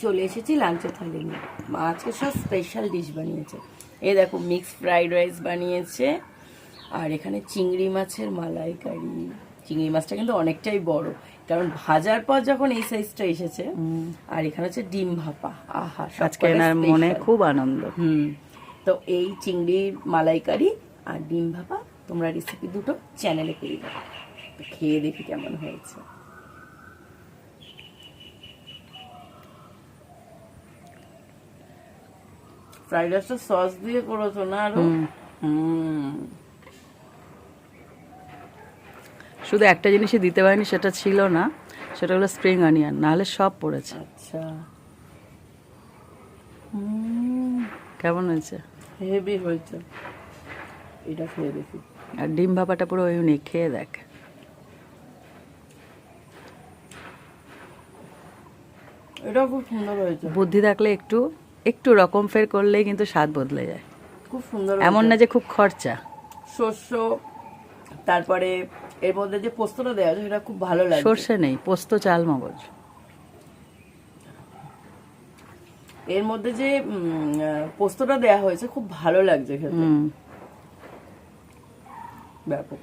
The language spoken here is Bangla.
চলে এসেছি লাঞ্চের থালি নিয়ে। মা আজকে সব স্পেশাল ডিশ বানিয়েছে। এই দেখো মিক্সড ফ্রাইড রাইস বানিয়েছে, আর এখানে চিংড়ি মাছের মালাইকারি। চিংড়ি মাছটা কিন্তু অনেকটাই বড়, কারণ ভাজার পর যখন এই সাইজটা এসেছে। আর এখানে হচ্ছে ডিম ভাপা। আহা, আজকে এনার মনে খুব আনন্দ। তো এই চিংড়ির মালাইকারি আর ডিম ভাপা তোমরা রেসিপি দুটো চ্যানেলে পেয়ে যাবে। তো খেয়ে দেখি কেমন হয়েছে। ফ্রাইড রাইসটা সস দিয়ে করেছো না? আরো শুধু একটা জিনিসই দিতে পারিনি, সেটা ছিল না, সেটা হলো স্প্রিং অনিয়ন, নাহলে সব পড়েছে। আচ্ছা, কেমন হয়েছে? হেভি হয়েছে। এটা খেয়ে দেখি। আর ডিম ভাপাটা পুরো ইউনিক, খেয়ে দেখ। এটাও খুব সুন্দর হয়েছে। বুদ্ধি থাকলে একটু একটু রকম ফের করলেই কিন্তু স্বাদ বদলে যায়। খুব সুন্দর, এমন না যে খুব খরচা। শস্য, তারপরে এর মধ্যে যে পোস্তটা দেওয়া আছে সেটা খুব ভালো লাগে। সর্ষে নেই, পোস্ত, চাল, মগজ। এর মধ্যে যে পোস্তটা দেওয়া হয়েছে খুব ভালো লাগছে খেতে, ব্যাপক।